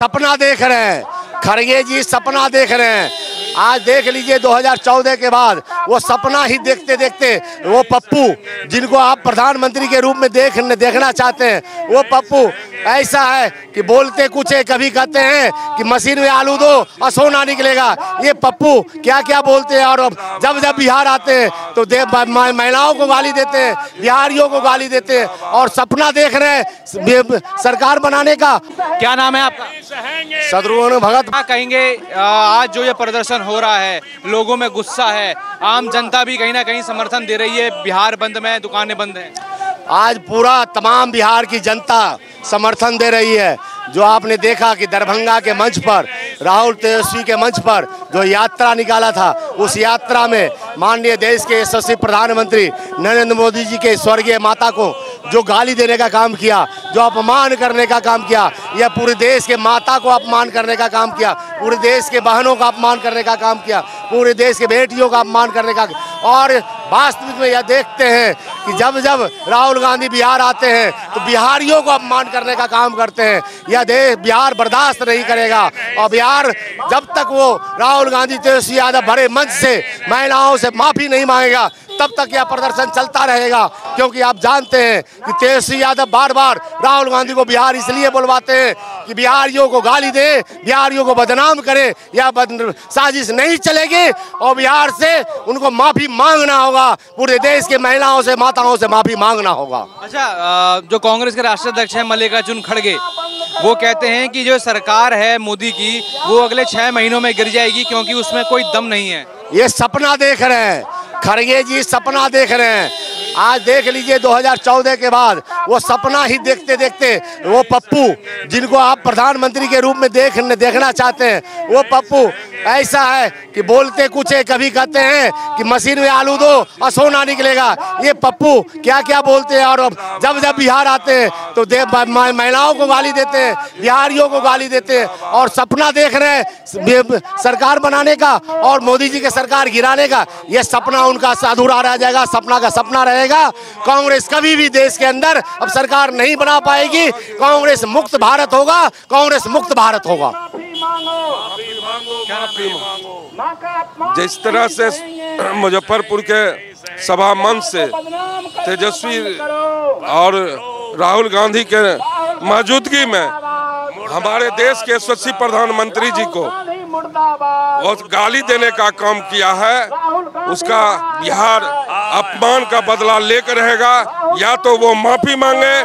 सपना देख रहे हैं, खड़गे जी सपना देख रहे हैं। आज देख लीजिए 2014 के बाद वो सपना ही देखते देखते वो पप्पू जिनको आप प्रधानमंत्री के रूप में देखना चाहते हैं, वो पप्पू ऐसा है कि बोलते कुछ है, कभी कहते हैं कि मशीन में आलू दो और सोना निकलेगा। ये पप्पू क्या क्या बोलते हैं। और जब जब बिहार आते हैं तो महिलाओं को गाली देते हैं, बिहारियों को गाली देते हैं और सपना देख रहे हैं सरकार बनाने का। क्या नाम है आपका? शत्रुघ्न भगत। क्या कहेंगे आज जो ये प्रदर्शन हो रहा है, लोगों में गुस्सा है, आम जनता भी कहीं ना कहीं समर्थन दे रही है, बिहार बंद में दुकानें बंद हैं। आज पूरा तमाम बिहार की जनता समर्थन दे रही है। जो आपने देखा कि दरभंगा के मंच पर राहुल तेजस्वी के मंच पर जो यात्रा निकाला था, उस यात्रा में माननीय देश के यशस्वी प्रधानमंत्री नरेंद्र मोदी जी के स्वर्गीय माता को जो गाली देने का काम किया, जो अपमान करने का काम किया, यह पूरे देश के माता को अपमान करने का काम किया, पूरे देश के बहनों का अपमान करने का काम किया, पूरे देश के बेटियों का अपमान करने का। और वास्तविक में यह देखते हैं कि जब जब राहुल गांधी बिहार आते हैं तो बिहारियों को अपमान करने का काम करते हैं। यह देश बिहार बर्दाश्त नहीं करेगा और बिहार जब तक वो राहुल गांधी तेजस्वी यादव भरे मंच से महिलाओं से माफी नहीं मांगेगा तब तक यह प्रदर्शन चलता रहेगा। क्योंकि आप जानते हैं कि तेजस्वी यादव बार बार राहुल गांधी को बिहार इसलिए बुलवाते हैं कि बिहारियों को गाली दे, बिहारियों को बदनाम करे। यह साजिश नहीं चलेगी और बिहार से उनको माफी मांगना होगा, पूरे देश के महिलाओं से, माताओं से माफी मांगना होगा। अच्छा, जो कांग्रेस के राष्ट्रीय अध्यक्ष हैं मल्लिकार्जुन खड़गे, वो कहते हैं कि जो सरकार है मोदी की वो अगले 6 महीनों में गिर जाएगी क्योंकि उसमें कोई दम नहीं है। ये सपना देख रहे हैं, खड़गे जी सपना देख रहे हैं। आज देख लीजिए 2014 के बाद वो सपना ही देखते देखते वो पप्पू जिनको आप प्रधानमंत्री के रूप में देखना चाहते हैं, वो पप्पू ऐसा है कि बोलते कुछ है, कभी कहते हैं कि मशीन में आलू दो और सोना निकलेगा। ये पप्पू क्या क्या बोलते हैं। और जब जब बिहार आते हैं तो महिलाओं को गाली देते हैं, बिहारियों को गाली देते हैं और सपना देख रहे हैं सरकार बनाने का और मोदी जी के सरकार गिराने का। यह सपना उनका अधूरा रह जाएगा, सपना का सपना रहेगा। कांग्रेस कभी भी देश के अंदर अब सरकार नहीं बना पाएगी। कांग्रेस मुक्त भारत होगा, कांग्रेस मुक्त भारत होगा। जिस तरह से मुजफ्फरपुर के सभा मंच से तेजस्वी और राहुल गांधी के मौजूदगी में हमारे देश के यशस्वी प्रधानमंत्री जी को बहुत गाली देने का काम किया है, उसका बिहार अपमान का बदला लेकर रहेगा। या तो वो माफी मांगे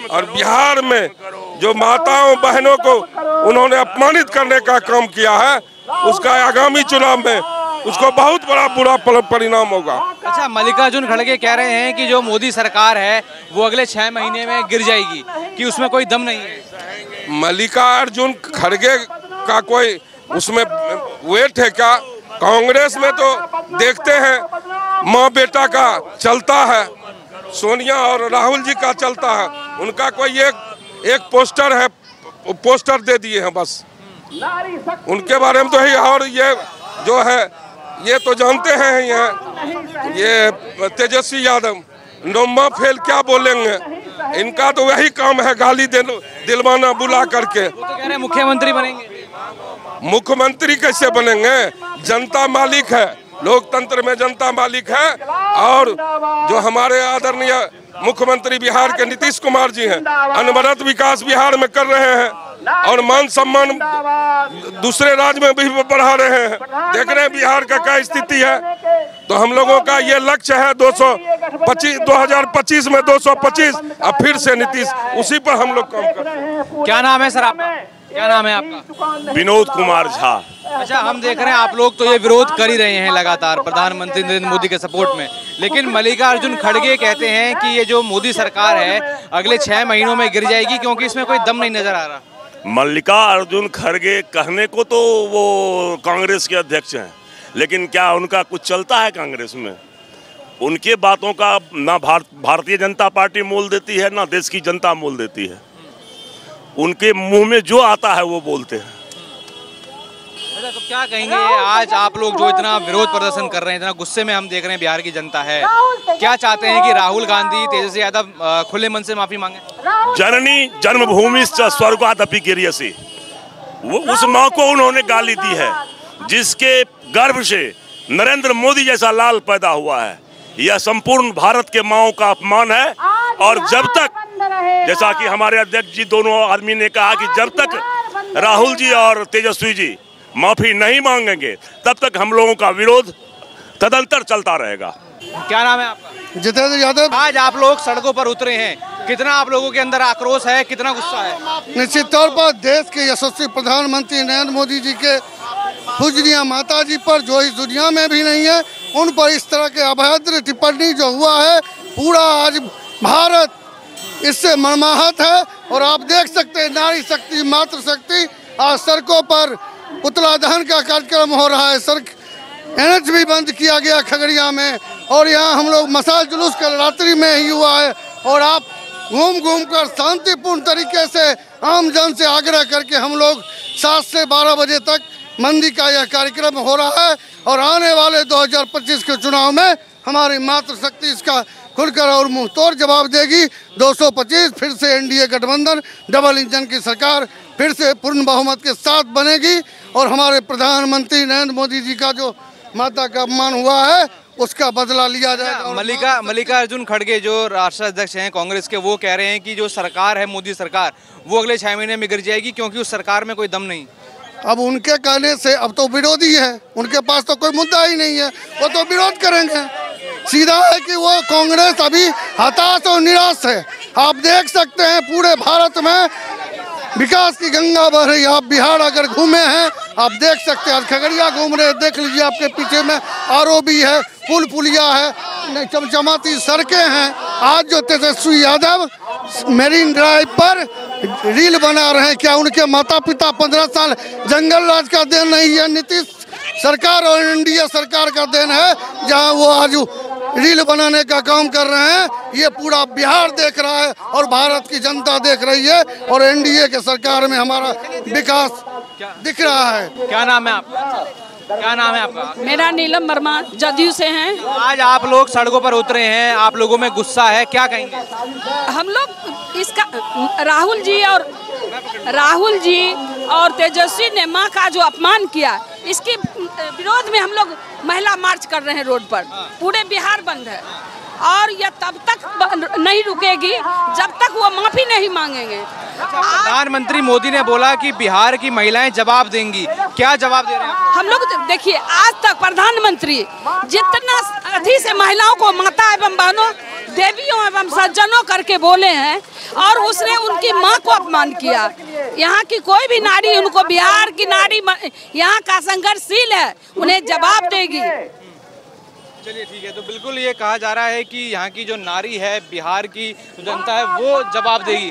और बिहार में जो माताओं बहनों को उन्होंने अपमानित करने का काम किया है, उसका आगामी चुनाव में उसको बहुत बड़ा बुरा परिणाम होगा। अच्छा, मल्लिकार्जुन खड़गे कह रहे हैं कि जो मोदी सरकार है वो अगले 6 महीने में गिर जाएगी, कि उसमें कोई दम नहीं है। मल्लिकार्जुन खड़गे का कोई उसमें वेट है क्या? कांग्रेस में तो देखते हैं माँ बेटा का चलता है, सोनिया और राहुल जी का चलता है। उनका कोई एक पोस्टर है, पोस्टर दे दिए हैं बस। उनके बारे में तो ही, और ये जो है ये तो जानते हैं ये तेजस्वी यादव नोमा फेल क्या बोलेंगे, इनका तो वही काम है गाली दिलवाना बुला करके। वो तो कह रहे हैं मुख्यमंत्री बनेंगे। मुख्यमंत्री कैसे बनेंगे? जनता मालिक है, लोकतंत्र में जनता मालिक है। और जो हमारे आदरणीय मुख्यमंत्री बिहार के नीतीश कुमार जी हैं, अनवरत विकास बिहार में कर रहे हैं और मान सम्मान दूसरे राज्य में भी बढ़ा रहे हैं। देख रहे हैं बिहार का क्या स्थिति है। तो हम लोगों का ये लक्ष्य है 2025 में 225 और फिर से नीतीश, उसी पर हम लोग काम कर रहे हैं। क्या नाम है सर आपका? क्या नाम है आपका? विनोद कुमार झा। अच्छा, हम देख रहे हैं आप लोग तो ये विरोध कर ही रहे हैं लगातार प्रधानमंत्री नरेंद्र मोदी के सपोर्ट में, लेकिन मल्लिकार्जुन खड़गे कहते हैं कि ये जो मोदी सरकार है अगले 6 महीनों में गिर जाएगी क्योंकि इसमें कोई दम नहीं नजर आ रहा। मल्लिकार्जुन खड़गे कहने को तो वो कांग्रेस के अध्यक्ष हैं, लेकिन क्या उनका कुछ चलता है कांग्रेस में? उनके बातों का ना भारतीय जनता पार्टी मोल देती है, ना देश की जनता मोल देती है। उनके मुंह में जो आता है वो बोलते हैं। अच्छा, तो क्या कहेंगे आज आप लोग जो इतना विरोध प्रदर्शन कर रहे हैं, इतना गुस्से में हम देख रहे हैं बिहार की जनता है, क्या चाहते हैं कि राहुल गांधी, तेजस्वी यादव खुले मन से माफी मांगे? जननी जन्मभूमि स्वर्गादपि गरीयसी। वो उस माँ को उन्होंने गाली दी है जिसके गर्भ से नरेंद्र मोदी जैसा लाल पैदा हुआ है। यह संपूर्ण भारत के माओं का अपमान है। और जब तक, जैसा कि हमारे अध्यक्ष जी दोनों आदमी ने कहा कि जब तक राहुल जी और तेजस्वी जी माफी नहीं मांगेंगे तब तक हम लोगों का विरोध तदंतर चलता रहेगा। क्या नाम है आपका? जितेंद्र यादव। आज आप लोग सड़कों पर उतरे हैं, कितना आप लोगों के अंदर आक्रोश है, कितना गुस्सा है? निश्चित तौर पर देश के यशस्वी प्रधानमंत्री नरेंद्र मोदी जी के पूजनीय माता जी पर, जो इस दुनिया में भी नहीं है, उन पर इस तरह के अभद्र टिप्पणी जो हुआ है, पूरा आज भारत इससे मर्माहत है। और आप देख सकते हैं नारी शक्ति मातृ शक्ति, आज सड़कों पर पुतला दहन का कार्यक्रम हो रहा है। सड़क NH भी बंद किया गया खगड़िया में, और यहाँ हम लोग मशाल जुलूस कल रात्रि में ही हुआ है। और आप घूम घूम कर शांतिपूर्ण तरीके से आम जन से आग्रह करके हम लोग 7 से 12 बजे तक मंदी का यह कार्यक्रम हो रहा है। और आने वाले 2025 के चुनाव में हमारी मातृशक्ति इसका खुलकर और मुंहतोड़ जवाब देगी। 225 फिर से NDA गठबंधन डबल इंजन की सरकार फिर से पूर्ण बहुमत के साथ बनेगी। और हमारे प्रधानमंत्री नरेंद्र मोदी जी का जो माता का अपमान हुआ है उसका बदला लिया जाएगा। मल्लिकार्जुन खड़गे जो राष्ट्रीय अध्यक्ष हैं कांग्रेस के, वो कह रहे हैं कि जो सरकार है मोदी सरकार, वो अगले 6 महीने में गिर जाएगी क्योंकि उस सरकार में कोई दम नहीं। अब उनके कहने से, अब तो विरोधी है, उनके पास तो कोई मुद्दा ही नहीं है, वो तो विरोध करेंगे। सीधा है कि वो कांग्रेस अभी हताश और निराश है। आप देख सकते हैं पूरे भारत में विकास की गंगा बह रही है। आप बिहार अगर घूमे हैं आप देख सकते हैं, खगड़िया घूम रहे, देख लीजिए आपके पीछे में ROB है, पुल पुलिया है, चमचमाती सड़कें हैं। आज जो तेजस्वी यादव मेरीन ड्राइव पर रील बना रहे हैं, क्या उनके माता पिता 15 साल जंगल राज का देन नहीं है? नीतीश सरकार और NDA सरकार का देन है, जहां वो आज रील बनाने का काम कर रहे हैं। ये पूरा बिहार देख रहा है और भारत की जनता देख रही है, और NDA के सरकार में हमारा विकास दिख रहा है। क्या नाम है आपका? क्या नाम है आपका? मेरा नीलम वर्मा, जदयू से हैं। आज आप लोग सड़कों पर उतरे हैं, आप लोगों में गुस्सा है, क्या कहेंगे? हम लोग इसका राहुल जी और तेजस्वी ने मां का जो अपमान किया, इसके विरोध में हम लोग महिला मार्च कर रहे हैं रोड पर। पूरे बिहार बंद है और यह तब तक नहीं रुकेगी जब तक वो माफी नहीं मांगेंगे। प्रधानमंत्री मोदी ने बोला कि बिहार की महिलाएं जवाब देंगी, क्या जवाब दे रहे हैं? हम लोग देखिए, आज तक प्रधानमंत्री जितना अधिक से महिलाओं को माता एवं बहनों, देवियों एवं सज्जनों करके बोले हैं, और उसने उनकी मां को अपमान किया। यहाँ की कोई भी नारी, उनको बिहार की नारी यहाँ का संघर्षशील है, उन्हें जवाब देगी। चलिए ठीक है, तो बिल्कुल ये कहा जा रहा है कि यहाँ की जो नारी है, बिहार की जनता है, वो जवाब देगी।